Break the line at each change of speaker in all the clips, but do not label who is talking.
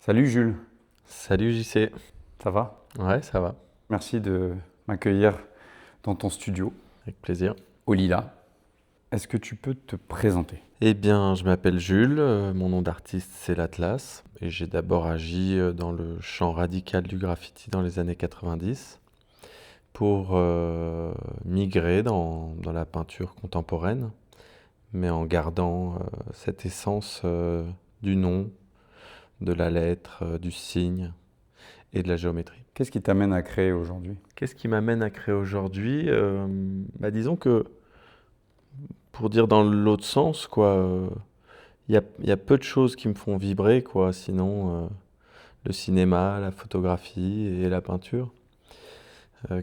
Salut Jules,
Salut JC.
ça va?
Ouais, ça va,
Merci de m'accueillir dans ton studio
avec plaisir.
au Lila. Est-ce que tu peux te présenter?
Eh bien, je m'appelle Jules, mon nom d'artiste c'est l'Atlas, et j'ai d'abord agi dans le champ radical du graffiti dans les années 90 pour migrer dans la peinture contemporaine, mais en gardant cette essence du nom, de la lettre, du signe et de la géométrie.
Qu'est-ce qui t'amène à créer aujourd'hui?
Qu'est-ce qui m'amène à créer aujourd'hui? Disons que, pour dire dans l'autre sens, quoi, il y a peu de choses qui me font vibrer, quoi. Sinon, le cinéma, la photographie et la peinture,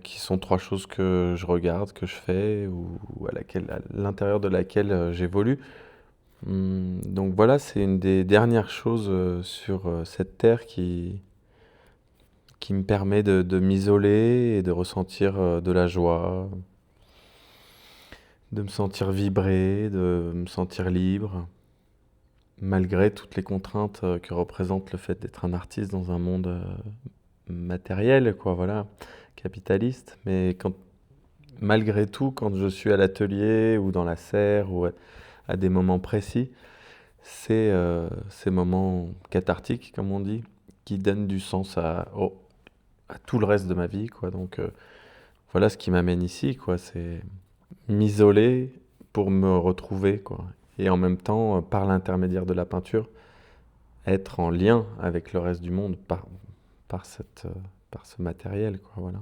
qui sont trois choses que je regarde, que je fais, ou à l'intérieur de laquelle j'évolue. Donc voilà, c'est une des dernières choses sur cette terre qui me permet de m'isoler et de ressentir de la joie, de me sentir vibrer, de me sentir libre, malgré toutes les contraintes que représente le fait d'être un artiste dans un monde matériel, quoi, voilà, capitaliste. Mais malgré tout, quand je suis à l'atelier ou dans la serre ou à des moments précis, c'est ces moments cathartiques, comme on dit, qui donnent du sens à tout le reste de ma vie, quoi. Donc voilà ce qui m'amène ici, quoi. C'est m'isoler pour me retrouver, quoi. Et en même temps, par l'intermédiaire de la peinture, être en lien avec le reste du monde par ce matériel, quoi, voilà.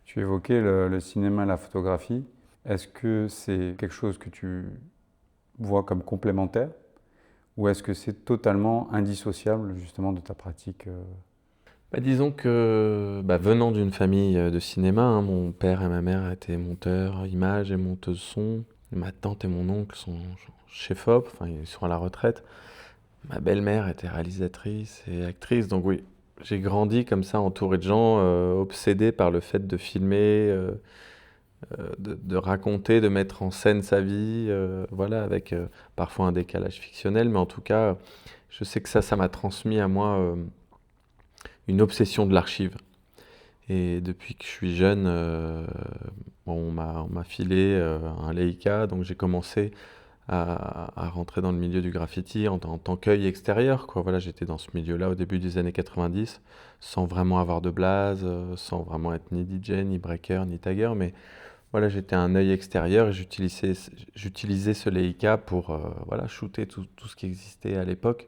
Tu évoquais le cinéma et la photographie. Est-ce que c'est quelque chose que tu vois comme complémentaire ou est-ce que c'est totalement indissociable justement de ta pratique?
Disons que venant d'une famille de cinéma, hein, mon père et ma mère étaient monteurs images et monteuses son. Ma tante et mon oncle sont chefs-op, enfin ils sont à la retraite. Ma belle-mère était réalisatrice et actrice, donc oui, j'ai grandi comme ça entouré de gens obsédés par le fait de filmer, de raconter, de mettre en scène sa vie, voilà, avec parfois un décalage fictionnel, mais en tout cas, je sais que ça m'a transmis à moi une obsession de l'archive. Et depuis que je suis jeune, on m'a filé un Leica, donc j'ai commencé à rentrer dans le milieu du graffiti en tant qu'œil extérieur, quoi. Voilà, j'étais dans ce milieu-là au début des années 90, sans vraiment avoir de blase, sans vraiment être ni DJ, ni breaker, ni tagger, mais voilà, j'étais un œil extérieur et j'utilisais ce Leica pour voilà, shooter tout ce qui existait à l'époque.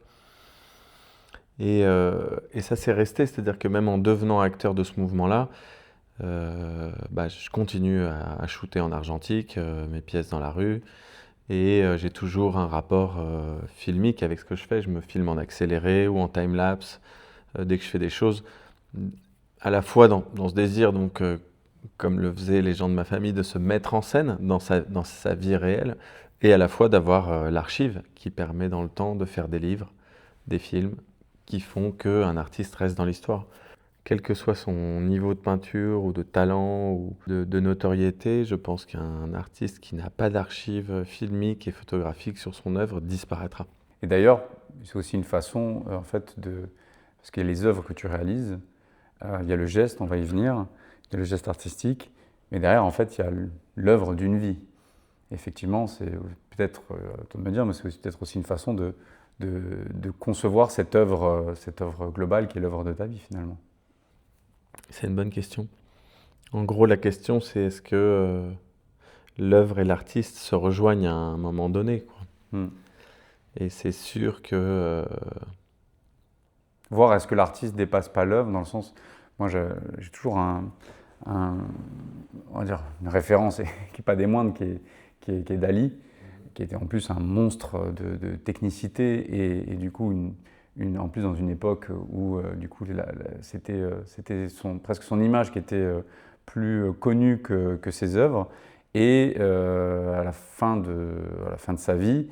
Et ça s'est resté, c'est-à-dire que même en devenant acteur de ce mouvement-là, je continue à shooter en argentique, mes pièces dans la rue, et j'ai toujours un rapport filmique avec ce que je fais. Je me filme en accéléré ou en time-lapse dès que je fais des choses, à la fois dans ce désir, donc, comme le faisaient les gens de ma famille, de se mettre en scène dans sa vie réelle, et à la fois d'avoir l'archive qui permet dans le temps de faire des livres, des films, qui font qu'un artiste reste dans l'histoire. Quel que soit son niveau de peinture ou de talent ou de notoriété, je pense qu'un artiste qui n'a pas d'archives filmiques et photographiques sur son œuvre disparaîtra.
Et d'ailleurs, c'est aussi une façon en fait de... Parce que les œuvres que tu réalises, il y a le geste, on va y venir, il y a le geste artistique, mais derrière en fait il y a l'œuvre d'une vie. Effectivement, c'est peut-être, à toi de me dire, mais c'est peut-être aussi une façon de concevoir cette œuvre globale qui est l'œuvre de ta vie finalement.
C'est une bonne question. En gros, la question c'est est-ce que l'œuvre et l'artiste se rejoignent à un moment donné, quoi. Et c'est sûr que
Voir est-ce que l'artiste dépasse pas l'œuvre, dans le sens, moi j'ai toujours on va dire, une référence qui n'est pas des moindres, qui est Dali, qui était en plus un monstre de technicité et du coup en plus dans une époque où du coup c'était presque son image qui était plus connue que ses œuvres. Et à la fin de sa vie,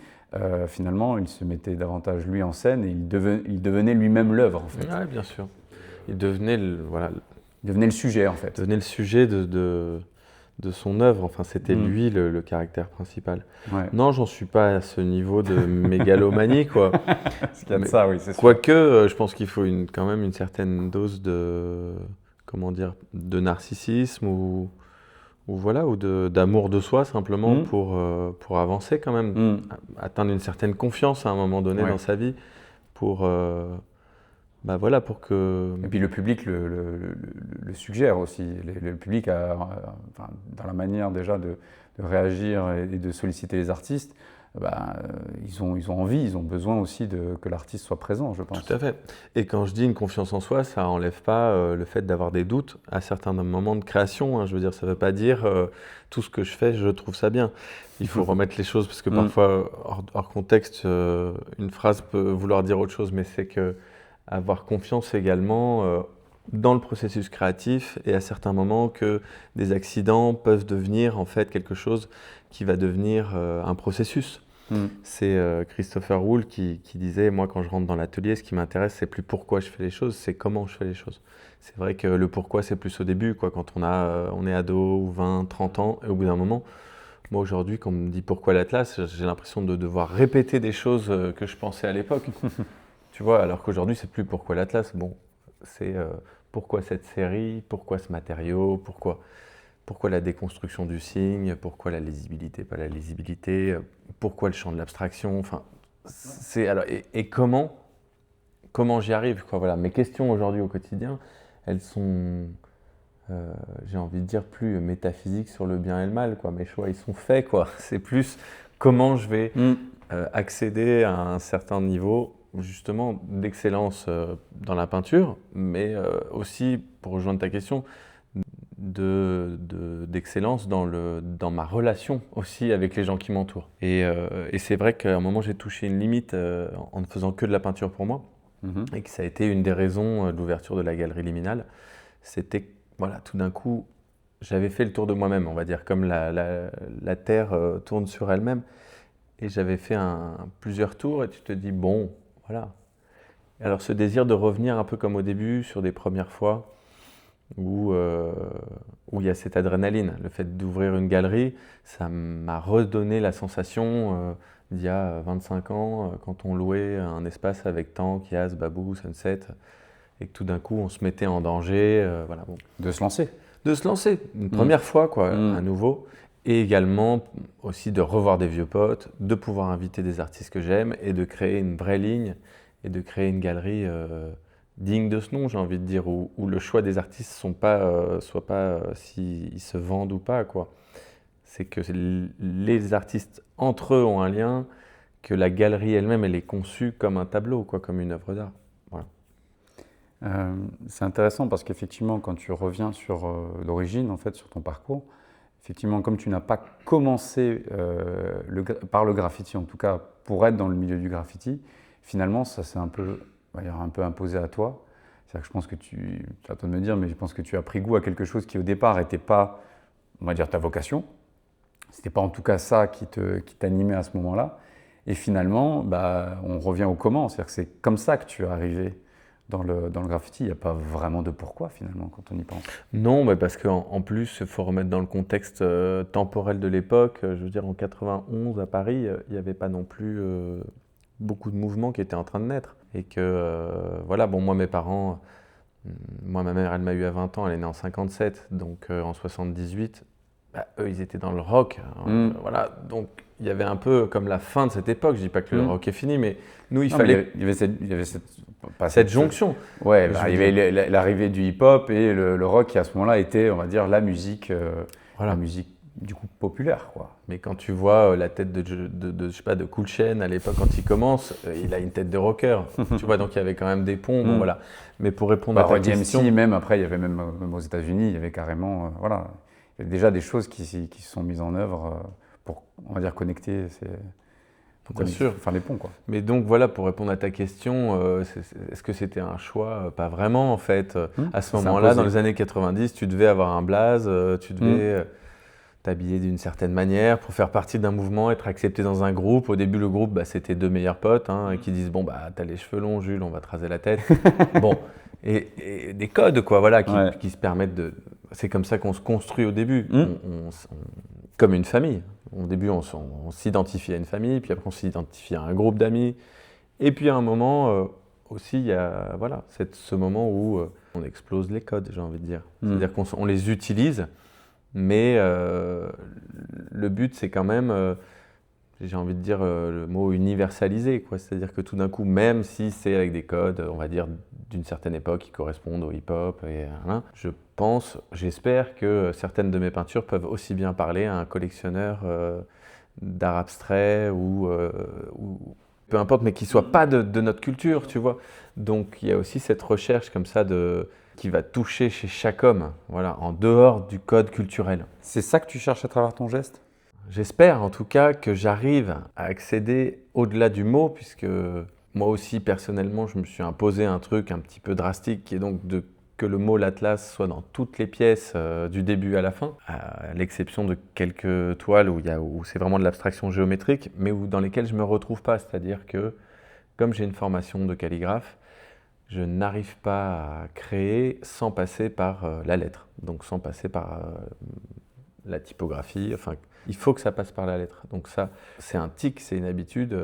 finalement, il se mettait davantage lui en scène et il devenait lui-même l'œuvre en fait.
ouais, bien sûr, il devenait
Il devenait le sujet en fait.
devenait le sujet de de son œuvre. Enfin, c'était lui le caractère principal.
Ouais.
Non, j'en suis pas à ce niveau de mégalomanie, quoi.
Parce qu'il y a de ça, oui, c'est sûr.
Quoique, je pense qu'il faut quand même une certaine dose comment dire, de narcissisme ou voilà, ou d'amour de soi simplement pour avancer quand même, atteindre une certaine confiance à un moment donné dans sa vie pour voilà, pour que...
Et puis le public le suggère aussi. Le public enfin, dans la manière déjà de réagir et de solliciter les artistes, ils ont envie, ils ont besoin aussi que l'artiste soit présent, je pense.
Tout à fait. Et quand je dis une confiance en soi, ça n'enlève pas le fait d'avoir des doutes à certains moments de création. Hein. Je veux dire, ça ne veut pas dire tout ce que je fais, je trouve ça bien. Il faut remettre les choses, parce que parfois, hors contexte, une phrase peut vouloir dire autre chose, mais c'est que avoir confiance également dans le processus créatif et à certains moments que des accidents peuvent devenir en fait quelque chose qui va devenir un processus. C'est Christopher Wool qui disait, moi quand je rentre dans l'atelier, ce qui m'intéresse, c'est plus pourquoi je fais les choses, c'est comment je fais les choses. C'est vrai que le pourquoi, c'est plus au début, quoi, quand on est ado ou 20, 30 ans, et au bout d'un moment, moi aujourd'hui, quand on me dit pourquoi l'Atlas, j'ai l'impression de devoir répéter des choses que je pensais à l'époque. Tu vois, alors qu'aujourd'hui, c'est plus pourquoi l'Atlas. Bon, c'est pourquoi cette série, pourquoi ce matériau, pourquoi la déconstruction du signe, pourquoi la lisibilité, pas la lisibilité, pourquoi le champ de l'abstraction. Enfin, alors et comment j'y arrive, quoi. Voilà, mes questions aujourd'hui au quotidien, elles sont, j'ai envie de dire, plus métaphysiques sur le bien et le mal, quoi. Mes choix, ils sont faits, quoi. C'est plus comment je vais accéder à un certain niveau justement d'excellence dans la peinture, mais aussi, pour rejoindre ta question, d'excellence dans ma relation aussi avec les gens qui m'entourent. Et c'est vrai qu'à un moment, j'ai touché une limite en ne faisant que de la peinture pour moi, et que ça a été une des raisons de l'ouverture de la galerie Liminal. C'était, voilà, tout d'un coup, j'avais fait le tour de moi-même, on va dire, comme la Terre tourne sur elle-même. Et j'avais fait plusieurs tours, et tu te dis, bon, voilà. Alors ce désir de revenir un peu comme au début, sur des premières fois, où il y a cette adrénaline. Le fait d'ouvrir une galerie, ça m'a redonné la sensation d'il y a 25 ans, quand on louait un espace avec Tank, Yas, Babou, Sunset, et que tout d'un coup on se mettait en danger. Voilà, bon.
De se lancer.
De se lancer, une première fois, quoi, à nouveau. Et également aussi de revoir des vieux potes, de pouvoir inviter des artistes que j'aime et de créer une vraie ligne et de créer une galerie digne de ce nom, j'ai envie de dire, où le choix des artistes soit pas s'ils se vendent ou pas, quoi. C'est que les artistes entre eux ont un lien, que la galerie elle-même, elle est conçue comme un tableau, quoi, comme une œuvre d'art. Voilà.
C'est intéressant parce qu'effectivement, quand tu reviens sur l'origine, en fait, sur ton parcours, effectivement, comme tu n'as pas commencé par le graffiti, en tout cas pour être dans le milieu du graffiti, finalement, ça s'est un peu imposé à toi. C'est-à-dire que je pense que tu as toi de me dire, mais je pense que tu as pris goût à quelque chose qui au départ n'était pas, on va dire, ta vocation. C'était pas en tout cas ça qui t'animait à ce moment-là. Et finalement, on revient au comment. C'est-à-dire que c'est comme ça que tu es arrivé dans le graffiti. Il n'y a pas vraiment de pourquoi finalement quand on y pense.
Non, mais parce qu'en plus, il faut remettre dans le contexte temporel de l'époque. Je veux dire, en 91 à Paris, il n'y avait pas non plus beaucoup de mouvements qui étaient en train de naître. Et que, voilà, bon, moi, mes parents, ma mère, elle m'a eu à 20 ans, elle est née en 57, donc en 78, eux, ils étaient dans le rock. Voilà, donc il y avait un peu comme la fin de cette époque. Je ne dis pas que le rock est fini, mais nous, il fallait...
Il y avait
cette jonction.
Ouais, il y avait l'arrivée du hip-hop et le rock qui, à ce moment-là, était, on va dire, la musique, la musique du coup populaire, quoi.
Mais quand tu vois la tête je sais pas, de Cool Chain à l'époque quand il commence, il a une tête de rocker. Tu vois, donc il y avait quand même des ponts. Bon, voilà. Mais pour répondre à ta question,
même après, il y avait même aux États-Unis, il y avait carrément, voilà, il y avait déjà des choses qui se sont mises en œuvre pour, on va dire, connecter
bien sûr,
faire des ponts, quoi.
Mais donc voilà, pour répondre à ta question, est-ce que c'était un choix? Pas vraiment, en fait. À ce moment-là, dans les années 90, tu devais avoir un blaze, tu devais t'habiller d'une certaine manière pour faire partie d'un mouvement, être accepté dans un groupe. Au début, le groupe, c'était deux meilleurs potes qui disent « Bon, t'as les cheveux longs, Jules, on va te raser la tête. » Bon, et des codes, quoi, voilà, qui se permettent c'est comme ça qu'on se construit au début,
Mmh.
comme une famille. Au début, on s'identifie à une famille, puis après on s'identifie à un groupe d'amis. Et puis à un moment aussi, il y a voilà, ce moment où on explose les codes, j'ai envie de dire. C'est-à-dire qu'on les utilise, mais le but, c'est quand même, j'ai envie de dire le mot universaliser, quoi. C'est-à-dire que tout d'un coup, même si c'est avec des codes, on va dire, d'une certaine époque qui correspondent au hip-hop, je pense, j'espère que certaines de mes peintures peuvent aussi bien parler à un collectionneur d'art abstrait ou peu importe, mais qui ne soit pas de notre culture, tu vois. Donc il y a aussi cette recherche comme ça qui va toucher chez chaque homme, voilà, en dehors du code culturel.
C'est ça que tu cherches à travers ton geste?
J'espère en tout cas que j'arrive à accéder au-delà du mot, puisque moi aussi personnellement je me suis imposé un truc un petit peu drastique, qui est donc que le mot l'Atlas soit dans toutes les pièces du début à la fin, à l'exception de quelques toiles où c'est vraiment de l'abstraction géométrique, mais dans lesquelles je ne me retrouve pas. C'est-à-dire que comme j'ai une formation de calligraphe, je n'arrive pas à créer sans passer par la lettre, donc sans passer par la typographie. Enfin, il faut que ça passe par la lettre. Donc ça, c'est un tic, c'est une habitude.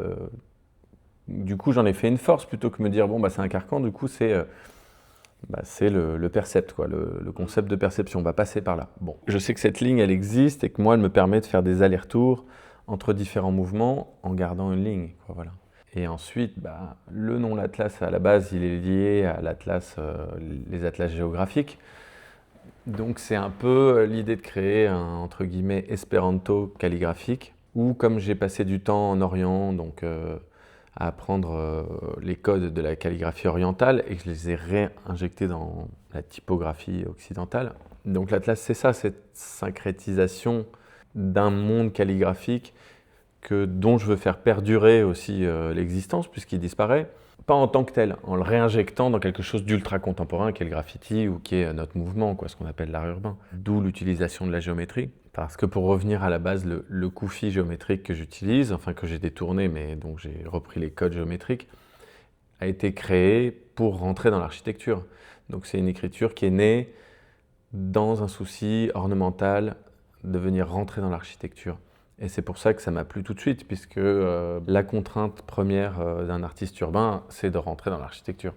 Du coup, j'en ai fait une force plutôt que me dire bon, bah, c'est un carcan. Du coup, c'est le percept, quoi, le concept de perception va passer par là. Bon, je sais que cette ligne, elle existe et que moi, elle me permet de faire des allers-retours entre différents mouvements en gardant une ligne, quoi, voilà. Et ensuite, le nom l'Atlas, à la base, il est lié à l'Atlas, les atlas géographiques. Donc c'est un peu l'idée de créer un, entre guillemets, espéranto calligraphique, où comme j'ai passé du temps en Orient, donc à apprendre les codes de la calligraphie orientale et que je les ai réinjectés dans la typographie occidentale. Donc l'Atlas, c'est ça, cette syncrétisation d'un monde calligraphique dont je veux faire perdurer aussi l'existence, puisqu'il disparaît, pas en tant que tel, en le réinjectant dans quelque chose d'ultra contemporain, qui est le graffiti ou qui est notre mouvement, quoi, ce qu'on appelle l'art urbain. D'où l'utilisation de la géométrie. Parce que pour revenir à la base, le kufi géométrique que j'utilise, enfin que j'ai détourné, mais donc j'ai repris les codes géométriques, a été créé pour rentrer dans l'architecture. Donc c'est une écriture qui est née dans un souci ornemental de venir rentrer dans l'architecture. Et c'est pour ça que ça m'a plu tout de suite, puisque la contrainte première d'un artiste urbain, c'est de rentrer dans l'architecture.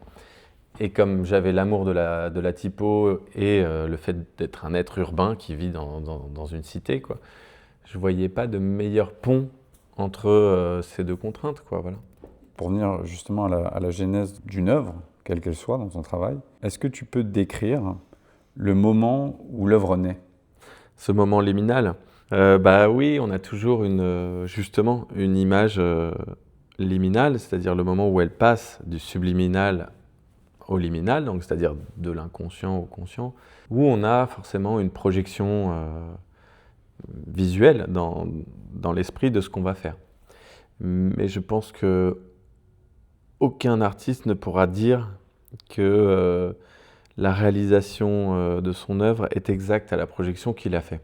Et comme j'avais l'amour de la typo et le fait d'être un être urbain qui vit dans une cité, quoi, je ne voyais pas de meilleur pont entre ces deux contraintes, quoi, voilà.
Pour venir justement à la genèse d'une œuvre, quelle qu'elle soit dans ton travail, est-ce que tu peux décrire le moment où l'œuvre naît?
Ce moment liminal, oui, on a toujours justement une image liminale, c'est-à-dire le moment où elle passe du subliminal au liminal, donc c'est-à-dire de l'inconscient au conscient, où on a forcément une projection visuelle dans l'esprit de ce qu'on va faire. Mais je pense que aucun artiste ne pourra dire que la réalisation de son œuvre est exacte à la projection qu'il a fait.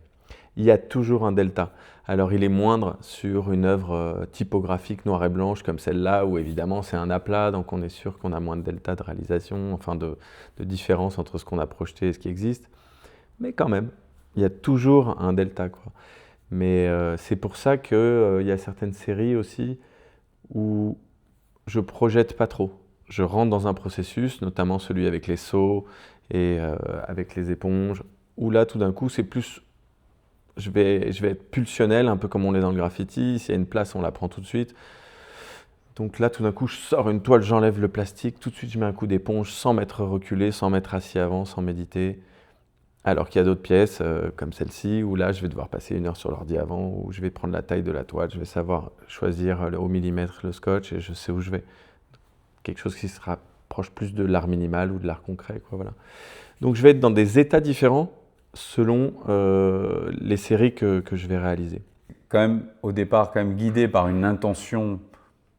Il y a toujours un delta. Alors il est moindre sur une œuvre typographique noire et blanche comme celle-là, où évidemment c'est un aplat, donc on est sûr qu'on a moins de delta de réalisation, enfin de différence entre ce qu'on a projeté et ce qui existe. Mais quand même, il y a toujours un delta, quoi. Mais c'est pour ça qu'il y a certaines séries aussi où je projette pas trop. Je rentre dans un processus, notamment celui avec les seaux et avec les éponges, où là tout d'un coup c'est plus... Je vais être pulsionnel, un peu comme on l'est dans le graffiti. S'il y a une place, on la prend tout de suite. Donc là, tout d'un coup, je sors une toile, j'enlève le plastique. Tout de suite, je mets un coup d'éponge sans m'être reculé, sans m'être assis avant, sans méditer. Alors qu'il y a d'autres pièces, comme celle-ci, où là, je vais devoir passer 1 heure sur l'ordi avant, où je vais prendre la taille de la toile, je vais savoir choisir au millimètre le scotch et je sais où je vais. Quelque chose qui se rapproche plus de l'art minimal ou de l'art concret, quoi, voilà. Donc je vais être dans des états différents selon les séries que je vais réaliser.
Quand même, au départ, quand même guidé par une intention,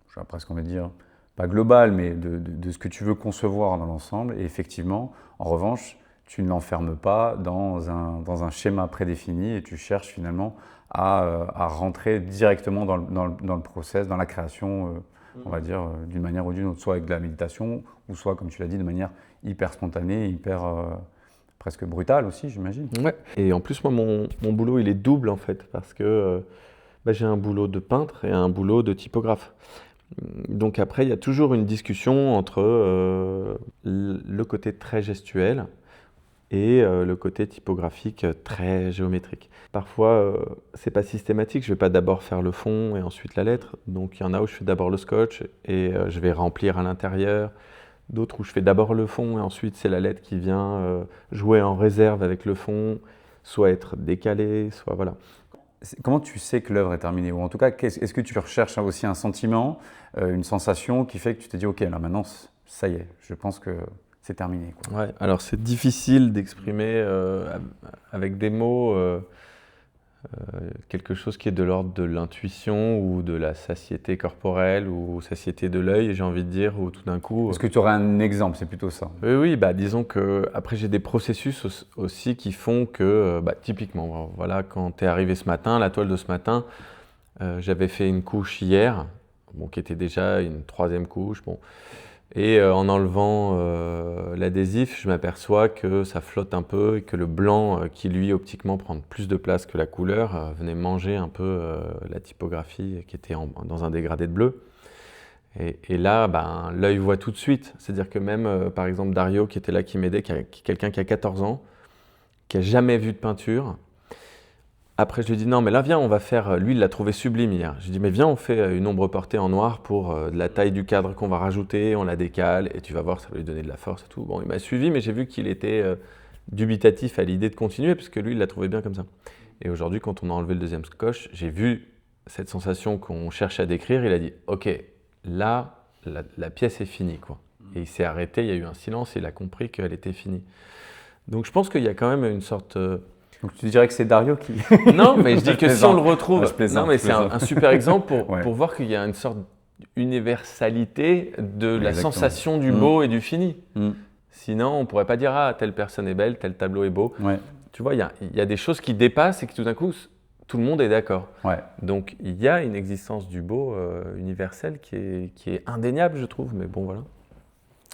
je vais presque on va dire, pas globale, mais de ce que tu veux concevoir dans l'ensemble. Et effectivement, en revanche, tu ne l'enfermes pas dans un schéma prédéfini et tu cherches finalement à rentrer directement dans le process, dans la création, on va dire, d'une manière ou d'une autre, soit avec de la méditation, ou soit, comme tu l'as dit, de manière hyper spontanée, hyper presque brutale aussi, j'imagine.
Ouais. Et en plus, moi, mon boulot, il est double en fait, parce que j'ai un boulot de peintre et un boulot de typographe. Donc après, il y a toujours une discussion entre le côté très gestuel et le côté typographique très géométrique. Parfois, c'est pas systématique, je vais pas d'abord faire le fond et ensuite la lettre. Donc il y en a où je fais d'abord le scotch et je vais remplir à l'intérieur. D'autres où je fais d'abord le fond et ensuite c'est la lettre qui vient jouer en réserve avec le fond, soit être décalée, soit voilà.
Comment tu sais que l'œuvre est terminée? Ou en tout cas, est-ce que tu recherches aussi un sentiment, une sensation qui fait que tu te dis, OK, là maintenant, ça y est, je pense que c'est terminé, quoi.
Ouais, alors c'est difficile d'exprimer avec des mots quelque chose qui est de l'ordre de l'intuition ou de la satiété corporelle ou satiété de l'œil, j'ai envie de dire, ou tout d'un coup.
Est-ce que tu aurais un exemple? C'est plutôt ça.
Oui, bah, disons que après j'ai des processus aussi qui font que, typiquement, voilà, quand tu es arrivé ce matin, la toile de ce matin, j'avais fait une couche hier, bon, qui était déjà une troisième couche, bon. Et en enlevant l'adhésif, je m'aperçois que ça flotte un peu et que le blanc, qui lui optiquement prend plus de place que la couleur, venait manger un peu la typographie qui était dans un dégradé de bleu. Et là, ben, l'œil voit tout de suite. C'est-à-dire que même, par exemple, Dario, qui était là, qui m'aidait, quelqu'un qui a 14 ans, qui n'a jamais vu de peinture. Après, je lui dis non, mais là, viens, on va faire. Lui, il l'a trouvé sublime hier. Je lui dis, mais viens, on fait une ombre portée en noir pour de la taille du cadre qu'on va rajouter, on la décale et tu vas voir, ça va lui donner de la force et tout. Bon, il m'a suivi, mais j'ai vu qu'il était dubitatif à l'idée de continuer parce que lui, il l'a trouvé bien comme ça. Et aujourd'hui, quand on a enlevé le deuxième scotch, j'ai vu cette sensation qu'on cherche à décrire. Il a dit, ok, là, la pièce est finie, quoi. Et il s'est arrêté, il y a eu un silence et il a compris qu'elle était finie. Donc, je pense qu'il y a quand même une sorte.
Donc tu dirais que c'est Dario qui…
Non, mais je dis que si on le retrouve,
plaisante,
non, mais c'est un super exemple
Ouais.
pour voir qu'il y a une sorte d'universalité de la
Exactement.
sensation du beau et du fini.
Mm.
Sinon, on ne pourrait pas dire ah, telle personne est belle, tel tableau est beau.
Ouais.
Tu vois, il y a des choses qui dépassent et que tout d'un coup, tout le monde est d'accord.
Ouais.
Donc, il y a une existence du beau universel qui est indéniable, je trouve. Mais bon, voilà.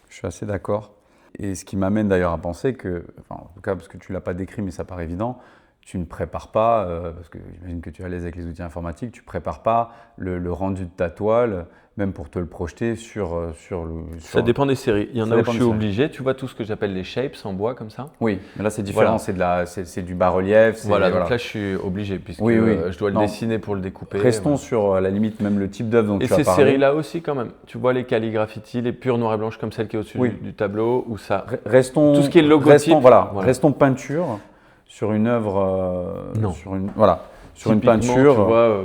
Je suis assez d'accord. Et ce qui m'amène d'ailleurs à penser que, enfin, en tout cas parce que tu ne l'as pas décrit, mais ça paraît évident, tu ne prépares pas, parce que j'imagine que tu es à l'aise avec les outils informatiques, tu ne prépares pas le rendu de ta toile, même pour te le projeter sur le…
Ça dépend des séries. Il y en
Ça
a où
dépend
je
des
suis
séries.
obligé. Tu vois tout ce que j'appelle les shapes en bois comme ça.
Oui, mais là c'est différent,
Voilà.
c'est du bas-relief.
Voilà, donc là je suis obligé puisque
Oui, oui.
je dois le
Non.
dessiner pour le découper.
Restons
Voilà.
sur à la limite même le type d'œuvre dont
Et
tu as
ces
parlé.
séries-là aussi quand même. Tu vois les calligraphies, les pures noir et blanches comme celle qui est au-dessus
Oui.
du tableau ou ça.
Restons,
Tout ce qui est logotype.
Restons peinture sur une œuvre.
Non.
Sur une
Typiquement,
peinture.
Tu vois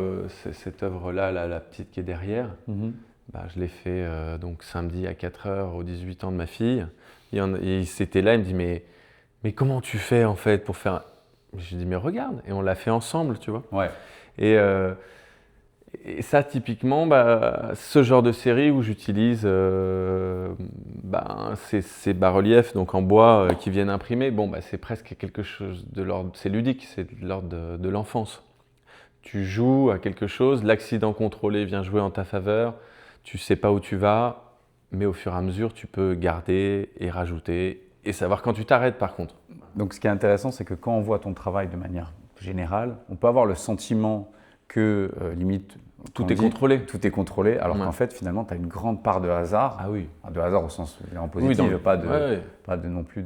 cette œuvre-là, la petite qui est derrière.
Mhm.
Bah, je l'ai fait donc samedi à 4h aux 18 ans de ma fille. Et c'était là, il me dit mais comment tu fais en fait pour faire. Je lui dis mais regarde, et on l'a fait ensemble, tu vois.
Ouais.
Et ça, typiquement, ce genre de série où j'utilise ces bas-reliefs donc en bois qui viennent imprimer, c'est presque quelque chose de l'ordre, c'est ludique, c'est de l'ordre de l'enfance. Tu joues à quelque chose, l'accident contrôlé vient jouer en ta faveur, tu sais pas où tu vas, mais au fur et à mesure, tu peux garder et rajouter et savoir quand tu t'arrêtes par contre.
Donc ce qui est intéressant, c'est que quand on voit ton travail de manière générale, on peut avoir le sentiment que limite
Tout est contrôlé.
Tout est contrôlé, alors qu'en fait finalement tu as une grande part de hasard.
Ah oui.
De hasard au sens en positif,
Oui,
pas de non plus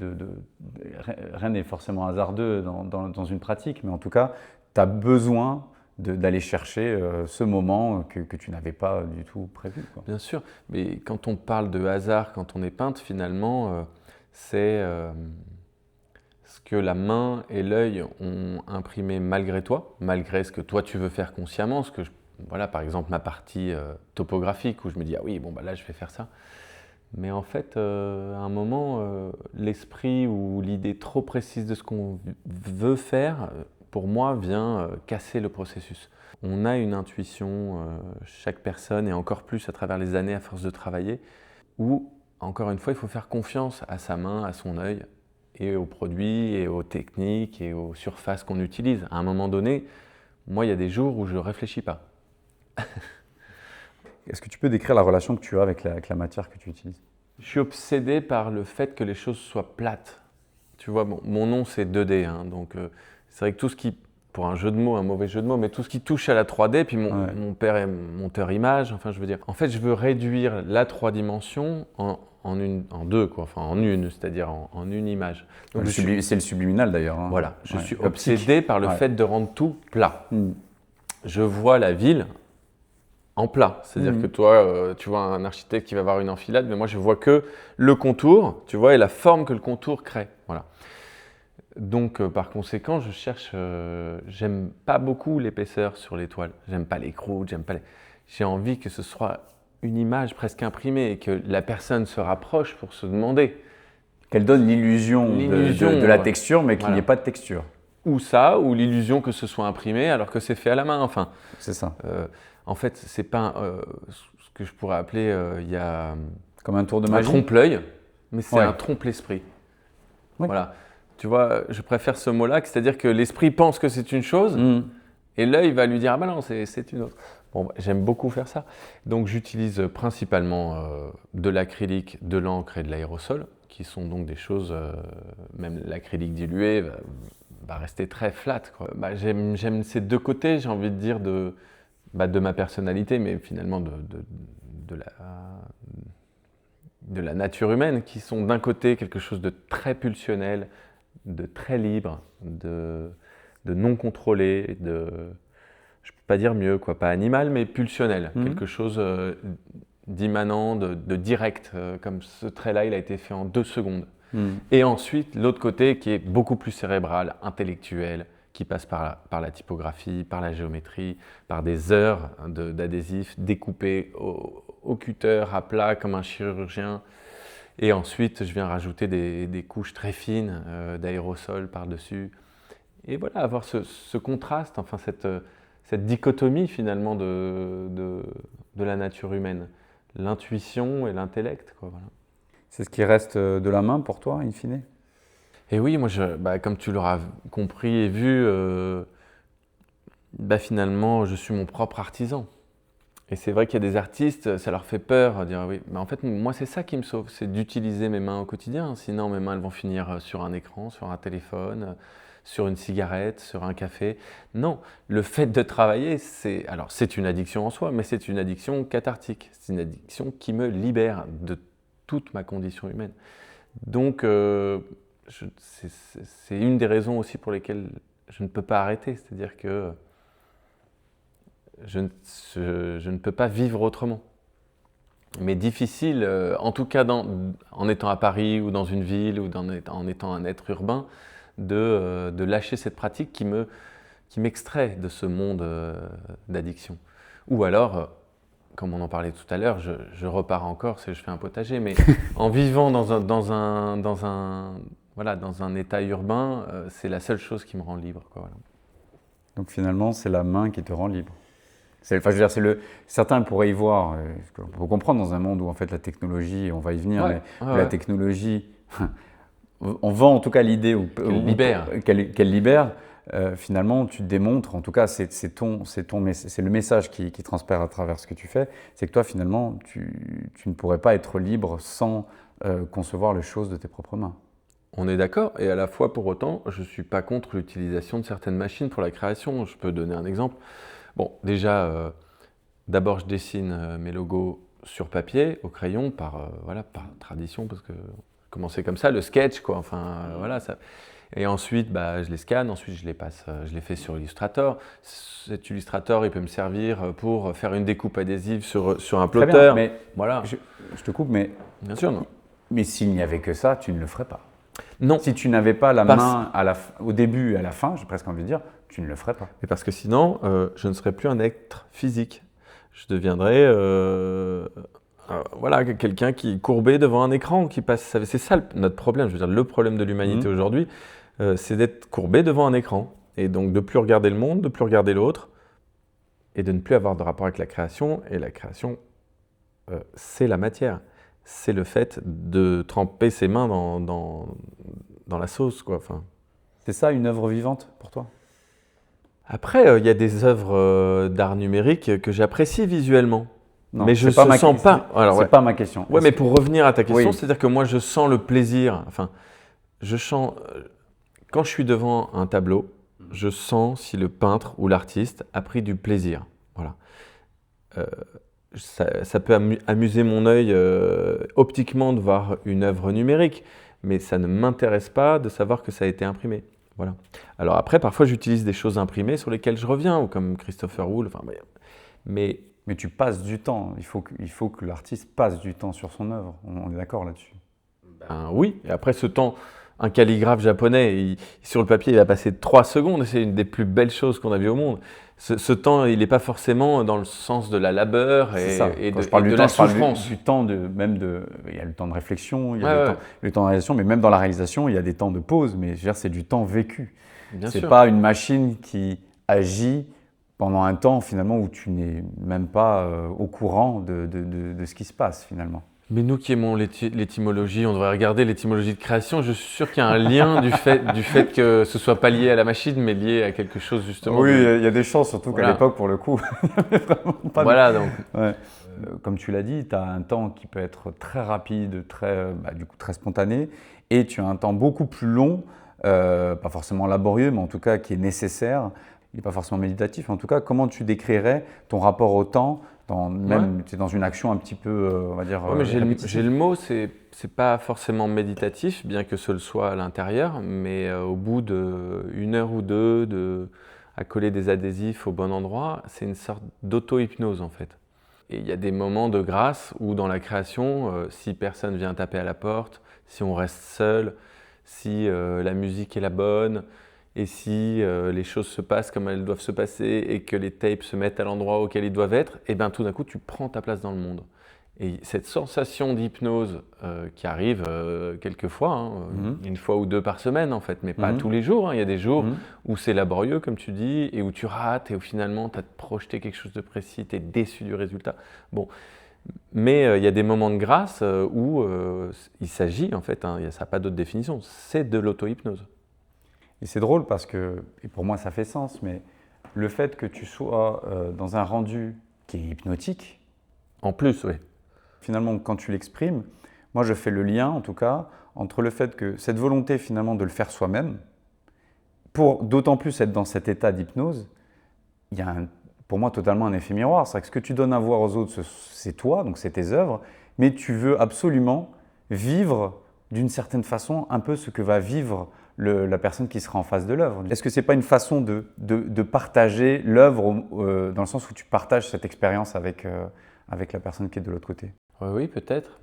rien n'est forcément hasardeux dans une pratique, mais en tout cas tu as besoin d'aller chercher ce moment que tu n'avais pas du tout prévu, quoi.
Bien sûr, mais quand on parle de hasard, quand on est peintre, finalement, c'est ce que la main et l'œil ont imprimé malgré toi, malgré ce que toi tu veux faire consciemment, voilà, par exemple ma partie topographique où je me dis ah oui, là je vais faire ça. Mais en fait, à un moment, l'esprit ou l'idée trop précise de ce qu'on veut faire, pour moi, vient casser le processus. On a une intuition, chaque personne, et encore plus à travers les années à force de travailler, où, encore une fois, il faut faire confiance à sa main, à son œil, et aux produits, et aux techniques, et aux surfaces qu'on utilise. À un moment donné, moi, il y a des jours où je ne réfléchis pas.
Est-ce que tu peux décrire la relation que tu as avec la matière que tu utilises?
Je suis obsédé par le fait que les choses soient plates. Tu vois, bon, mon nom c'est 2D, hein, donc c'est vrai que tout ce qui, pour un jeu de mots, un mauvais jeu de mots, mais tout ce qui touche à la 3D, puis mon père est monteur image, enfin je veux dire, en fait je veux réduire la 3 dimensions en deux, quoi, enfin en une, c'est-à-dire en une image.
Donc c'est le subliminal d'ailleurs. Hein.
Voilà, je suis obsédé par le fait de rendre tout plat. Je vois la ville en plat, c'est-à-dire que toi, tu vois un architecte qui va avoir une enfilade, mais moi je vois que le contour, tu vois, et la forme que le contour crée. Voilà. Donc par conséquent, je cherche, j'aime pas beaucoup l'épaisseur sur les toiles, j'aime pas les croûtes, j'ai envie que ce soit une image presque imprimée et que la personne se rapproche pour se demander.
Qu'elle donne l'illusion de la texture, mais qu'il n'y ait pas de texture.
Ou ça, ou l'illusion que ce soit imprimé alors que c'est fait à la main. Enfin,
c'est ça.
En fait, c'est pas ce que je pourrais appeler, il y a
comme un tour de magie.
Un trompe-l'œil, mais c'est un trompe-l'esprit. Oui. Voilà. Tu vois, je préfère ce mot-là, c'est-à-dire que l'esprit pense que c'est une chose et l'œil va lui dire « Ah ben non, c'est une autre ». Bon, j'aime beaucoup faire ça. Donc j'utilise principalement de l'acrylique, de l'encre et de l'aérosol, qui sont donc des choses, même l'acrylique dilué va rester très flat, quoi. J'aime ces deux côtés, j'ai envie de dire, de ma personnalité, mais finalement de la nature humaine, qui sont d'un côté quelque chose de très pulsionnel, de très libre, de non contrôlé, je ne peux pas dire mieux, quoi, pas animal, mais pulsionnel, quelque chose d'immanent, de direct, comme ce trait-là, il a été fait en 2 secondes. Et ensuite, l'autre côté qui est beaucoup plus cérébral, intellectuel, qui passe par la typographie, par la géométrie, par des heures d'adhésif découpés au cutter, à plat, comme un chirurgien. Et ensuite, je viens rajouter des couches très fines d'aérosol par-dessus. Et voilà, avoir ce contraste, enfin cette dichotomie finalement de la nature humaine. L'intuition et l'intellect, quoi, voilà.
C'est ce qui reste de la main pour toi, in fine?
Et oui, moi, comme tu l'auras compris et vu, finalement, je suis mon propre artisan. Et c'est vrai qu'il y a des artistes, ça leur fait peur, dire oui, mais en fait, moi, c'est ça qui me sauve, c'est d'utiliser mes mains au quotidien. Sinon, mes mains, elles vont finir sur un écran, sur un téléphone, sur une cigarette, sur un café. Non, le fait de travailler, c'est une addiction en soi, mais c'est une addiction cathartique. C'est une addiction qui me libère de toute ma condition humaine. Donc, c'est une des raisons aussi pour lesquelles je ne peux pas arrêter. C'est-à-dire que je ne peux pas vivre autrement. Mais difficile, en tout cas en étant à Paris ou dans une ville ou en étant un être urbain, de lâcher cette pratique qui m'extrait de ce monde d'addiction. Ou alors, comme on en parlait tout à l'heure, je repars en Corse et je fais un potager, mais en vivant dans un état urbain, c'est la seule chose qui me rend libre, quoi, voilà.
Donc finalement, c'est la main qui te rend libre. Enfin, je veux dire, certains pourraient y voir, on peut comprendre dans un monde où en fait la technologie, on va y venir, mais la technologie, on vend en tout cas l'idée qu'elle libère. Finalement, tu démontres, en tout cas, c'est le message qui transpire à travers ce que tu fais, c'est que toi, finalement, tu ne pourrais pas être libre sans concevoir les choses de tes propres mains.
On est d'accord, et à la fois, pour autant, je ne suis pas contre l'utilisation de certaines machines pour la création. Je peux donner un exemple. Bon, déjà, d'abord, je dessine mes logos sur papier, au crayon, par tradition, parce que je commençais comme ça, le sketch, quoi. Enfin, voilà, ça. Et ensuite, je les scanne, ensuite je les fais sur Illustrator. Cet Illustrator, il peut me servir pour faire une découpe adhésive sur un plotter.
Très bien, mais
voilà.
Je te coupe, mais
bien sûr, non.
Mais s'il n'y avait que ça, tu ne le ferais pas.
Non.
Si tu n'avais pas la main au début et à la fin, j'ai presque envie de dire, tu ne le ferais pas.
Mais parce que sinon, je ne serais plus un être physique. Je deviendrais quelqu'un qui est courbé devant un écran, qui passe. C'est ça notre problème. Je veux dire, le problème de l'humanité aujourd'hui, c'est d'être courbé devant un écran. Et donc de ne plus regarder le monde, de ne plus regarder l'autre, et de ne plus avoir de rapport avec la création. Et la création, c'est la matière. C'est le fait de tremper ses mains dans la sauce, quoi. Enfin.
C'est ça une œuvre vivante pour toi?
Après, il y a des œuvres d'art numérique que j'apprécie visuellement.
Non,
mais je ne sens pas.
C'est pas ma question.
Ouais, mais pour revenir à ta question, c'est-à-dire que moi, je sens le plaisir. Enfin, Quand je suis devant un tableau, je sens si le peintre ou l'artiste a pris du plaisir. Voilà. Ça peut amuser mon œil optiquement de voir une œuvre numérique, mais ça ne m'intéresse pas de savoir que ça a été imprimé. Voilà. Alors après, parfois j'utilise des choses imprimées sur lesquelles je reviens, ou comme Christopher Wool. Enfin, mais
tu passes du temps. Il faut que l'artiste passe du temps sur son œuvre. On est d'accord là-dessus.
ben, oui, et après ce temps, un calligraphe japonais, sur le papier, il va passer 3 secondes, et c'est une des plus belles choses qu'on a vues au monde. Ce temps, il n'est pas forcément dans le sens de la labeur et de la souffrance.
Du temps il y a le temps de réflexion, il y a
Ouais, ouais.
le temps de réalisation, mais même dans la réalisation, il y a des temps de pause. Mais je veux dire, c'est du temps vécu.
Bien
C'est
sûr.
pas une machine qui agit pendant un temps finalement où tu n'es même pas au courant de ce qui se passe finalement.
Mais nous qui aimons l'étymologie, on devrait regarder l'étymologie de création. Je suis sûr qu'il y a un lien du fait que ce soit pas lié à la machine, mais lié à quelque chose justement.
Oui, il y a des chances, surtout
Voilà.
qu'à l'époque, pour le coup, il n'y avait vraiment pas
Voilà, donc.
Ouais. Comme tu l'as dit, tu as un temps qui peut être très rapide, du coup très spontané, et tu as un temps beaucoup plus long, pas forcément laborieux, mais en tout cas qui est nécessaire. Il n'est pas forcément méditatif. En tout cas, comment tu décrirais ton rapport au temps, tu es dans une action un petit peu, on va dire,
Ouais, mais
répétitive.
j'ai le mot, c'est pas forcément méditatif, bien que ce le soit à l'intérieur, mais au bout d'1 heure ou deux à coller des adhésifs au bon endroit, c'est une sorte d'auto-hypnose en fait. Et il y a des moments de grâce où dans la création, si personne vient taper à la porte, si on reste seul, si la musique est la bonne, et si les choses se passent comme elles doivent se passer et que les tapes se mettent à l'endroit auquel ils doivent être, et bien tout d'un coup tu prends ta place dans le monde. Et cette sensation d'hypnose qui arrive quelquefois, hein, une fois ou deux par semaine en fait, mais pas tous les jours. Hein. Il y a des jours où c'est laborieux comme tu dis, et où tu rates, et où finalement tu as projeté quelque chose de précis, tu es déçu du résultat. Bon. Mais il y a des moments de grâce où il s'agit en fait, hein, ça n'a pas d'autre définition, c'est de l'auto-hypnose.
Et c'est drôle parce que, et pour moi ça fait sens, mais le fait que tu sois dans un rendu qui est hypnotique,
En plus, oui.
finalement quand tu l'exprimes, moi je fais le lien en tout cas entre le fait que cette volonté finalement de le faire soi-même, pour d'autant plus être dans cet état d'hypnose, il y a pour moi totalement un effet miroir. C'est-à-dire que ce que tu donnes à voir aux autres, c'est toi, donc c'est tes œuvres, mais tu veux absolument vivre d'une certaine façon un peu ce que va vivre la personne qui sera en face de l'œuvre. Est-ce que ce n'est pas une façon de partager l'œuvre dans le sens où tu partages cette expérience avec la personne qui est de l'autre côté?
Oui, peut-être.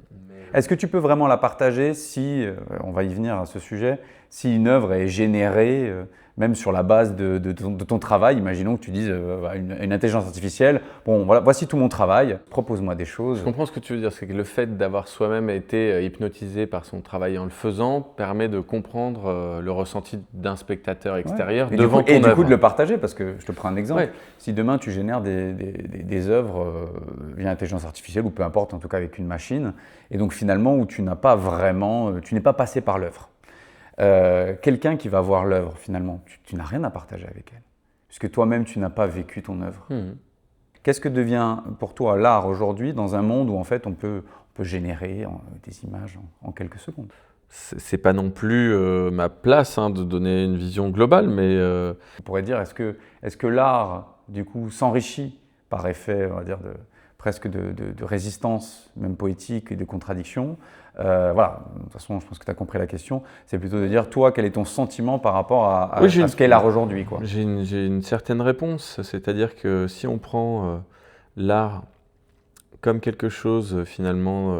Est-ce que tu peux vraiment la partager si, on va y venir à ce sujet, si une œuvre est générée, même sur la base de ton travail, imaginons que tu dises une intelligence artificielle, bon voilà, voici tout mon travail, propose-moi des choses.
Je comprends ce que tu veux dire, c'est que le fait d'avoir soi-même été hypnotisé par son travail en le faisant permet de comprendre le ressenti d'un spectateur extérieur devant ton œuvre.
Et du coup de le partager, parce que je te prends un exemple,
Ouais.
si demain tu génères des œuvres via intelligence artificielle ou peu importe, en tout cas avec une machine, et donc finalement où tu n'es pas passé par l'œuvre. Quelqu'un qui va voir l'œuvre, finalement, tu n'as rien à partager avec elle, puisque toi-même, tu n'as pas vécu ton œuvre. Qu'est-ce que devient pour toi l'art aujourd'hui dans un monde où en fait on peut générer des images en quelques secondes?
C'est pas non plus ma place de donner une vision globale, mais
On pourrait dire, est-ce que l'art, du coup, s'enrichit par effet, on va dire, presque de résistance, même poétique, et de contradiction? Voilà, de toute façon, je pense que tu as compris la question. C'est plutôt de dire, toi, quel est ton sentiment par rapport à ce qu'est l'art aujourd'hui, quoi?
J'ai une certaine réponse, c'est-à-dire que si on prend l'art comme quelque chose, finalement,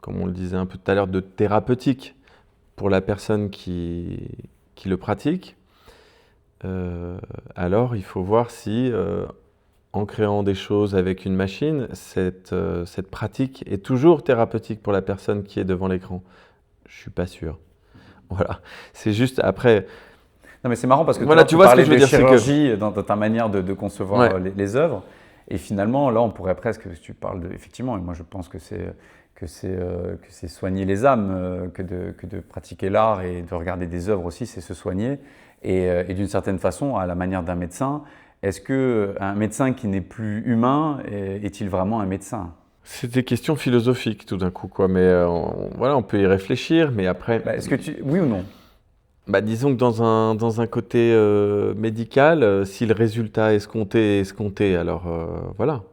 comme on le disait un peu tout à l'heure, de thérapeutique pour la personne qui le pratique, alors il faut voir si, en créant des choses avec une machine, cette pratique est toujours thérapeutique pour la personne qui est devant l'écran. Je ne suis pas sûr. Voilà. C'est juste après.
Non, mais c'est marrant parce que
Voilà,
tu
vois ce
parlais
que je veux
de
dire, c'est que-
chirurgie dans ta manière de concevoir
Ouais.
les œuvres. Et finalement, là, on pourrait presque, tu parles effectivement, et moi je pense que c'est soigner les âmes, que de pratiquer l'art et de regarder des œuvres aussi, c'est se soigner. Et d'une certaine façon, à la manière d'un médecin, est-ce qu'un médecin qui n'est plus humain est-il vraiment un médecin?
C'est des questions philosophiques tout d'un coup, quoi. Mais voilà, on peut y réfléchir, mais après,
Est-ce que oui ou non?
disons que dans un côté médical, si le résultat escompté est escompté, alors voilà.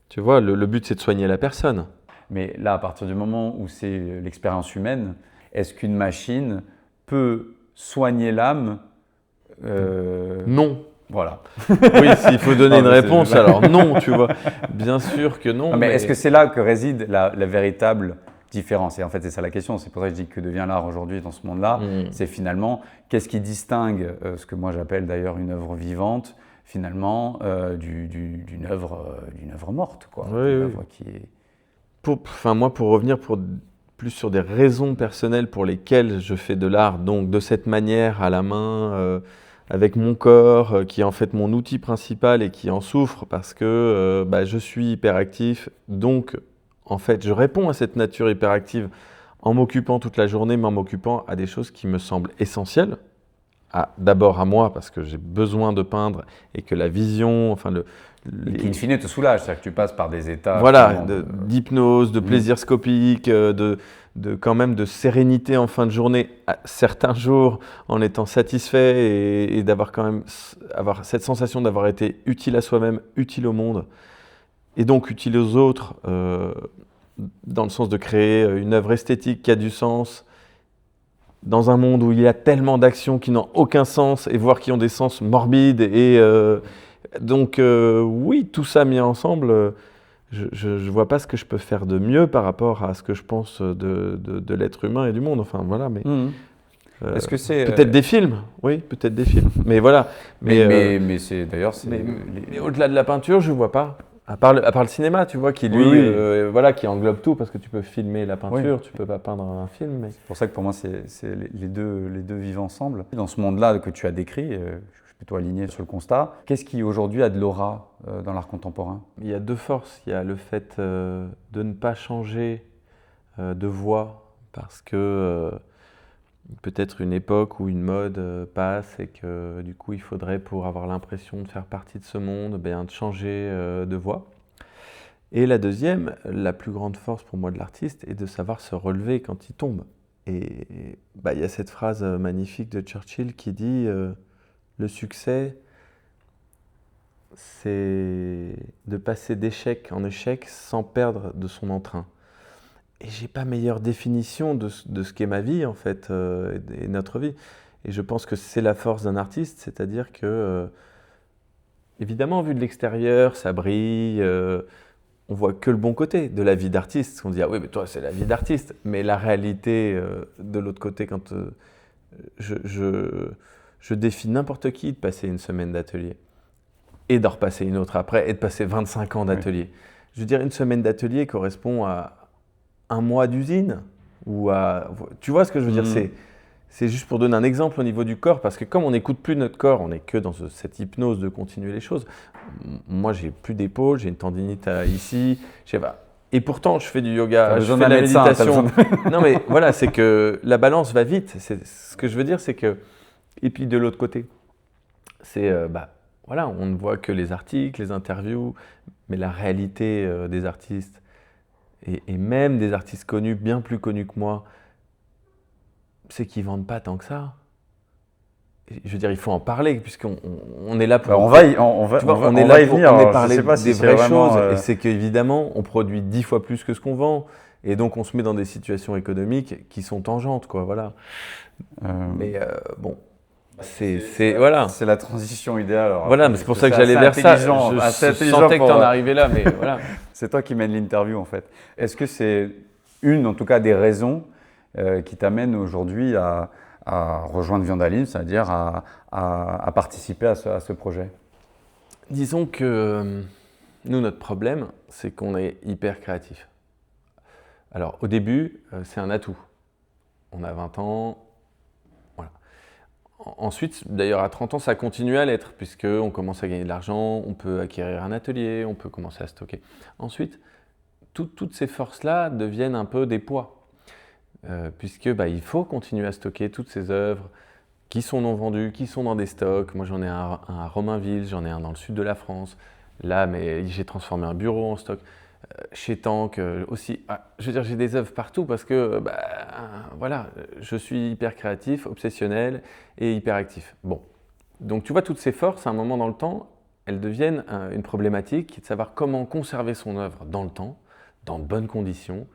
Tu vois, le but c'est de soigner la personne.
Mais là, à partir du moment où c'est l'expérience humaine, est-ce qu'une machine peut soigner l'âme?
Non.
Voilà.
Oui, s'il faut donner
Non,
une
mais
réponse, alors non, tu vois. Bien sûr que non.
Non, mais est-ce que c'est là que réside la véritable différence? Et en fait, c'est ça la question. C'est pour ça que je dis que devient l'art aujourd'hui dans ce monde-là. C'est finalement qu'est-ce qui distingue ce que moi j'appelle d'ailleurs une œuvre vivante, finalement, d'une œuvre morte, quoi.
Oui,
D'une
oui.
œuvre qui est...
Moi, pour revenir plus sur des raisons personnelles pour lesquelles je fais de l'art, donc de cette manière, à la main, avec mon corps, qui est en fait mon outil principal et qui en souffre parce que je suis hyperactif. Donc, en fait, je réponds à cette nature hyperactive en m'occupant toute la journée, mais en m'occupant à des choses qui me semblent essentielles. D'abord à moi, parce que j'ai besoin de peindre et que la vision, enfin
Et qui, in fine, te soulage. C'est-à-dire que tu passes par des états...
voilà, d'hypnose, de plaisir scopique, quand même de sérénité en fin de journée, à certains jours, en étant satisfait et d'avoir quand même avoir cette sensation d'avoir été utile à soi-même, utile au monde, et donc utile aux autres, dans le sens de créer une œuvre esthétique qui a du sens, dans un monde où il y a tellement d'actions qui n'ont aucun sens, et voire qui ont des sens morbides. Donc oui, tout ça mis ensemble, je ne vois pas ce que je peux faire de mieux par rapport à ce que je pense de l'être humain et du monde. Enfin voilà, mais
Est-ce que c'est
peut-être des films, oui, peut-être des films. Mais voilà.
Mais c'est d'ailleurs...
Mais au-delà de la peinture, je ne vois pas. À part le cinéma, tu vois, qui lui, voilà, qui englobe tout, parce que tu peux filmer la peinture, tu peux pas peindre un film. Mais...
C'est pour ça que pour moi, les deux vivent ensemble. Dans ce monde-là que tu as décrit, je suis plutôt aligné sur le constat. Qu'est-ce qui aujourd'hui a de l'aura dans l'art contemporain?
Il y a deux forces. Il y a le fait de ne pas changer de voie parce que peut-être une époque ou une mode passe et que du coup il faudrait, pour avoir l'impression de faire partie de ce monde, de changer de voie. Et la deuxième, la plus grande force pour moi de l'artiste, est de savoir se relever quand il tombe. Et il y a cette phrase magnifique de Churchill qui dit le succès, c'est de passer d'échec en échec sans perdre de son entrain. Et j'ai pas meilleure définition de ce qu'est ma vie en fait et notre vie. Et je pense que c'est la force d'un artiste, c'est-à-dire que évidemment vu de l'extérieur, ça brille, on voit que le bon côté de la vie d'artiste. On dit ah oui mais toi c'est la vie d'artiste, mais la réalité de l'autre côté quand je défie n'importe qui de passer une semaine d'atelier et d'en repasser une autre après et de passer 25 ans d'atelier. Oui. Je veux dire une semaine d'atelier correspond à un mois d'usine tu vois ce que je veux dire, c'est juste pour donner un exemple au niveau du corps, parce que comme on n'écoute plus notre corps, on n'est que dans cette hypnose de continuer les choses. Moi, j'ai plus d'épaule, j'ai une tendinite ici, et pourtant je fais du yoga, je fais de la méditation. Non mais voilà, c'est que la balance va vite. Ce que je veux dire, c'est que et puis de l'autre côté, c'est voilà, on ne voit que les articles, les interviews, mais la réalité des artistes. Et même des artistes connus, bien plus connus que moi, c'est qu'ils ne vendent pas tant que ça. Je veux dire, il faut en parler, puisqu'on est là pour...
on va y venir.
On est parler
je sais pas
des vraies choses, et c'est qu'évidemment, on produit 10 fois plus que ce qu'on vend, et donc on se met dans des situations économiques qui sont tangentes, quoi, voilà. Mais bon... voilà.
C'est la transition idéale. Alors,
voilà, mais c'est pour ça que j'allais vers ça. Je sentais que tu en arrivais là, mais voilà.
C'est toi qui mènes l'interview en fait. Est-ce que c'est en tout cas, des raisons qui t'amènent aujourd'hui à rejoindre Viandaline, c'est-à-dire à participer à ce projet?
Disons que nous, notre problème, c'est qu'on est hyper créatif. Alors au début, c'est un atout. On a 20 ans. Ensuite, d'ailleurs, à 30 ans, ça continue à l'être, puisqu'on commence à gagner de l'argent, on peut acquérir un atelier, on peut commencer à stocker. Ensuite, toutes ces forces-là deviennent un peu des poids, puisque il faut continuer à stocker toutes ces œuvres qui sont non vendues, qui sont dans des stocks. Moi, j'en ai un à Romainville, j'en ai un dans le sud de la France. Là, mais j'ai transformé un bureau en stock. chez Tank aussi. Je veux dire, j'ai des œuvres partout parce que, voilà, je suis hyper créatif, obsessionnel et hyperactif. Bon, donc tu vois, toutes ces forces, à un moment dans le temps, elles deviennent une problématique qui est de savoir comment conserver son œuvre dans le temps, dans de bonnes conditions,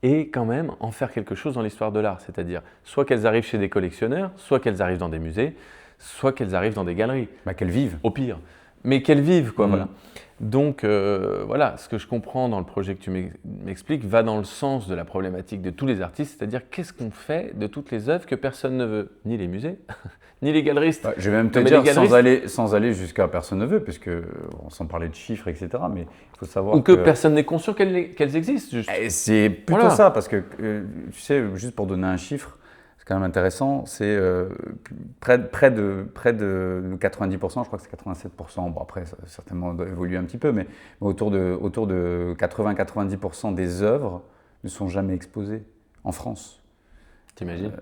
et quand même en faire quelque chose dans l'histoire de l'art. C'est-à-dire, soit qu'elles arrivent chez des collectionneurs, soit qu'elles arrivent dans des musées, soit qu'elles arrivent dans des galeries.
Qu'elles vivent.
Au pire. Mais qu'elles vivent, quoi, voilà. Donc, voilà, ce que je comprends dans le projet que tu m'expliques va dans le sens de la problématique de tous les artistes, c'est-à-dire qu'est-ce qu'on fait de toutes les œuvres que personne ne veut, ni les musées, ni les galeristes.
Je vais même te dire, sans aller jusqu'à personne ne veut, puisque sans parler de chiffres, etc., mais il faut savoir
ou que personne n'est conscient qu'elles existent, juste.
C'est plutôt ça, parce que, tu sais, juste pour donner un chiffre, c'est quand même intéressant, c'est près de 90%, je crois que c'est 87%, bon après ça a certainement évolué un petit peu, mais autour de 80-90% des œuvres ne sont jamais exposées en France.
T'imagines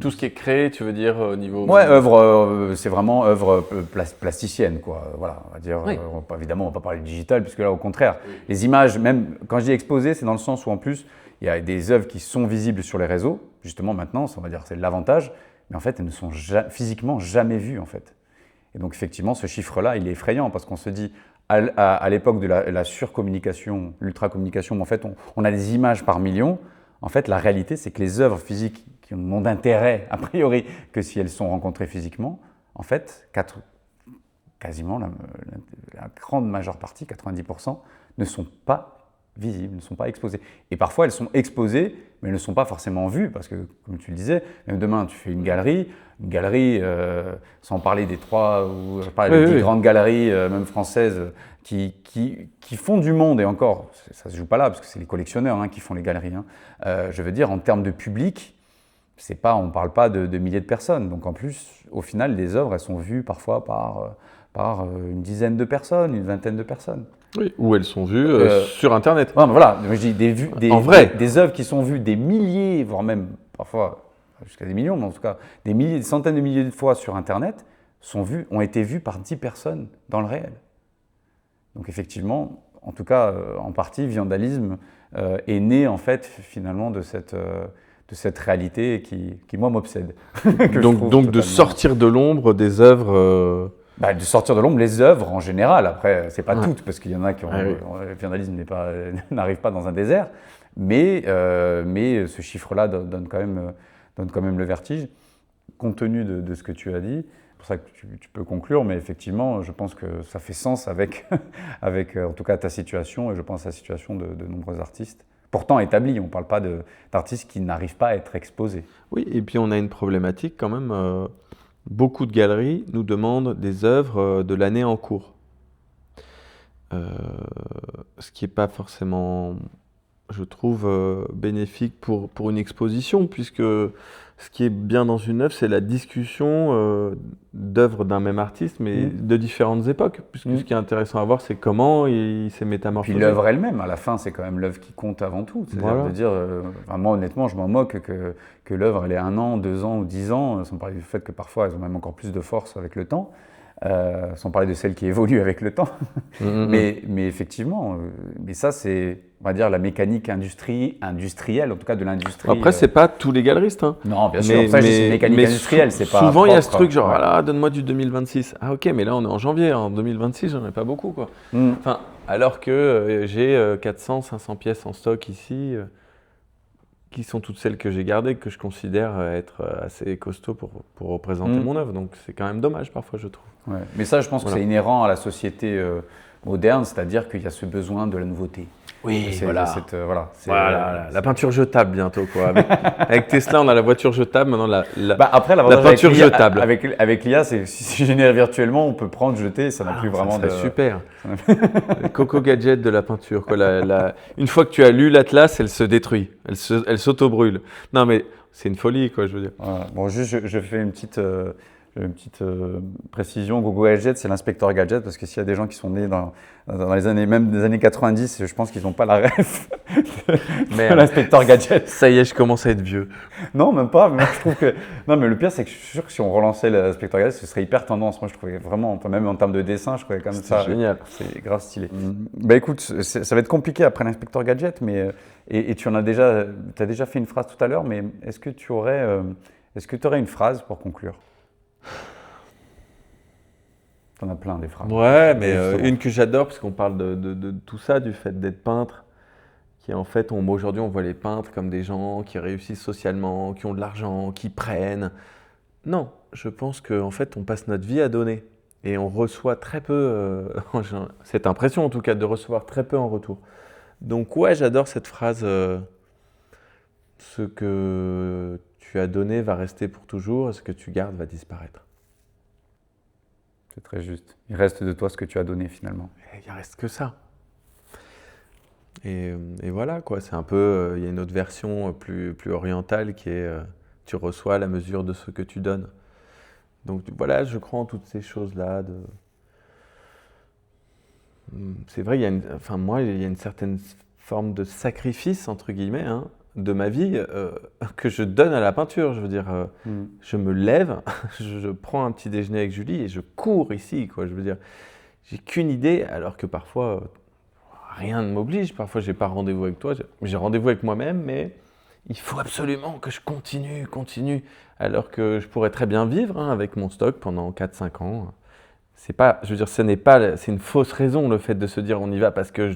tout ce qui est créé, tu veux dire, au niveau…
Ouais, œuvre, c'est vraiment œuvre plasticienne, quoi. Voilà, on va dire,
oui.
Évidemment, on ne va pas parler de digital, puisque là, au contraire, les images, même quand je dis exposées, c'est dans le sens où en plus, il y a des œuvres qui sont visibles sur les réseaux, justement maintenant, on va dire c'est l'avantage, mais en fait, elles ne sont physiquement jamais vues, en fait. Et donc, effectivement, ce chiffre-là, il est effrayant, parce qu'on se dit, à l'époque de la surcommunication, l'ultracommunication, en fait, on a des images par million. En fait, la réalité, c'est que les œuvres physiques qui n'ont d'intérêt, a priori, que si elles sont rencontrées physiquement, en fait, quasiment la grande majeure partie, 90%, ne sont pas visibles, ne sont pas exposées. Et parfois, elles sont exposées, mais elles ne sont pas forcément vues, parce que, comme tu le disais, même demain, tu fais une galerie, sans parler des 3 ou des 10 grandes galeries, même françaises, qui font du monde, et encore, ça ne se joue pas là, parce que c'est les collectionneurs qui font les galeries. Je veux dire, en termes de public, on ne parle pas de milliers de personnes. Donc en plus, au final, les œuvres, elles sont vues parfois par une dizaine de personnes, une vingtaine de personnes.
Oui, ou elles sont vues sur Internet.
Ouais, voilà, je dis des œuvres qui sont vues des milliers, voire même parfois jusqu'à des millions, mais en tout cas des centaines de milliers de fois sur Internet, ont été vues par 10 personnes dans le réel. Donc effectivement, en tout cas, en partie, Viandalisme est né en fait finalement de cette réalité qui moi m'obsède.
donc de sortir de l'ombre des œuvres…
de sortir de l'ombre les œuvres en général. Après, c'est pas toutes, parce qu'il y en a qui ont… Le viandalisme n'arrive pas dans un désert, mais ce chiffre-là donne quand même le vertige, compte tenu de ce que tu as dit. C'est pour ça que tu peux conclure, mais effectivement, je pense que ça fait sens avec en tout cas ta situation, et je pense à la situation de nombreux artistes. Pourtant établis, on ne parle pas d'artistes qui n'arrivent pas à être exposés.
Oui, et puis on a une problématique quand même. Beaucoup de galeries nous demandent des œuvres de l'année en cours. Ce qui n'est pas forcément, je trouve, bénéfique pour une exposition, puisque ce qui est bien dans une œuvre, c'est la discussion d'œuvres d'un même artiste, mais de différentes époques. Puisque ce qui est intéressant à voir, c'est comment il s'est métamorphosé.
Puis l'œuvre elle-même, à la fin, c'est quand même l'œuvre qui compte avant tout. C'est-à-dire de dire, moi honnêtement, je m'en moque que l'œuvre, elle ait 1 an, 2 ans ou 10 ans, sans parler du fait que parfois, elles ont même encore plus de force avec le temps. Sans parler de celles qui évoluent avec le temps. Mais effectivement, mais ça c'est, on va dire, la mécanique industrielle, en tout cas de l'industrie.
Après, c'est pas tous les galeristes.
Non, bien sûr, ça c'est une mécanique industrielle. C'est pas
souvent, il y a ce truc genre, donne-moi du 2026. Ah ok, mais là on est en janvier, en 2026, j'en ai pas beaucoup, quoi. Enfin, alors que j'ai 400, 500 pièces en stock ici, qui sont toutes celles que j'ai gardées, que je considère être assez costaud pour représenter mon œuvre. Donc c'est quand même dommage parfois, je trouve.
Ouais. Mais ça, je pense que c'est inhérent à la société moderne, c'est-à-dire qu'il y a ce besoin de la nouveauté.
Oui, voilà. La peinture jetable bientôt, quoi. Avec Tesla, on a la voiture jetable, maintenant
après,
la peinture jetable.
Avec l'IA, si généré virtuellement, on peut prendre, jeter, ça n'a plus vraiment de…
super. Le Coco Gadget de la peinture, quoi. Une fois que tu as lu l'Atlas, elle se détruit, elle s'auto-brûle. Non, mais c'est une folie, quoi, je veux dire.
Voilà. Bon, juste, je fais une petite Une petite précision, Gogo Gadget, c'est l'inspecteur Gadget, parce que s'il y a des gens qui sont nés dans les années, même des années 90, je pense qu'ils n'ont pas la ref de l'inspecteur Gadget.
Ça y est, je commence à être vieux.
Non, même pas. Mais moi, je trouve que... Non, mais le pire, c'est que je suis sûr que si on relançait l'inspecteur Gadget, ce serait hyper tendance. Moi, je trouvais vraiment, enfin, même en termes de dessin, je trouvais comme ça.
C'est génial.
C'est grave stylé. Bah écoute, ça va être compliqué après l'inspecteur Gadget, mais et tu as déjà fait une phrase tout à l'heure, mais est-ce que tu aurais une phrase pour conclure? T'en as plein des phrases.
Ouais, mais une que j'adore, parce qu'on parle de tout ça, du fait d'être peintre, qui en fait, aujourd'hui, on voit les peintres comme des gens qui réussissent socialement, qui ont de l'argent, qui prennent. Non, je pense qu'en fait, on passe notre vie à donner. Et on reçoit très peu, j'ai cette impression en tout cas, de recevoir très peu en retour. Donc ouais, j'adore cette phrase, ce que tu as donné va rester pour toujours, et ce que tu gardes va disparaître.
C'est très juste. Il reste de toi ce que tu as donné finalement.
Et il reste que ça. Et voilà, quoi. C'est un peu, il y a une autre version plus orientale qui est tu reçois à la mesure de ce que tu donnes. Donc voilà, je crois en toutes ces choses-là. C'est vrai, il y a une certaine forme de sacrifice, entre guillemets, hein, de ma vie que je donne à la peinture. Je veux dire, je me lève, je prends un petit déjeuner avec Julie et je cours ici, quoi. Je veux dire, j'ai qu'une idée, alors que parfois, rien ne m'oblige. Parfois, j'ai pas rendez-vous avec toi, j'ai rendez-vous avec moi-même, mais il faut absolument que je continue, alors que je pourrais très bien vivre avec mon stock pendant 4-5 ans. C'est pas, je veux dire, c'est une fausse raison le fait de se dire on y va parce que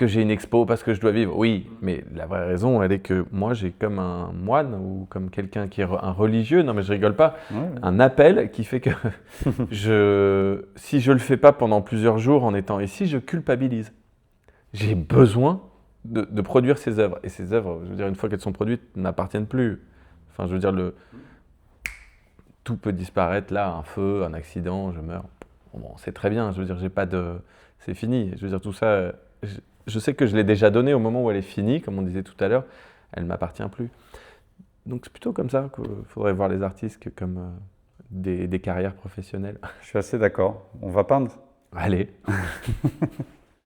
j'ai une expo, parce que je dois vivre. Oui, mais la vraie raison, elle est que moi, j'ai comme un moine ou comme quelqu'un qui est un religieux, non mais je rigole pas, un appel qui fait que si je le fais pas pendant plusieurs jours en étant ici, je culpabilise. J'ai besoin de produire ces œuvres. Et ces œuvres, je veux dire, une fois qu'elles sont produites, n'appartiennent plus. Enfin, je veux dire, tout peut disparaître là, un feu, un accident, je meurs. Bon, c'est très bien, je veux dire, c'est fini. Je veux dire, tout ça, je sais que je l'ai déjà donné au moment où elle est finie, comme on disait tout à l'heure, elle ne m'appartient plus. Donc c'est plutôt comme ça qu'il faudrait voir les artistes que comme des carrières professionnelles.
Je suis assez d'accord. On va peindre.
Allez.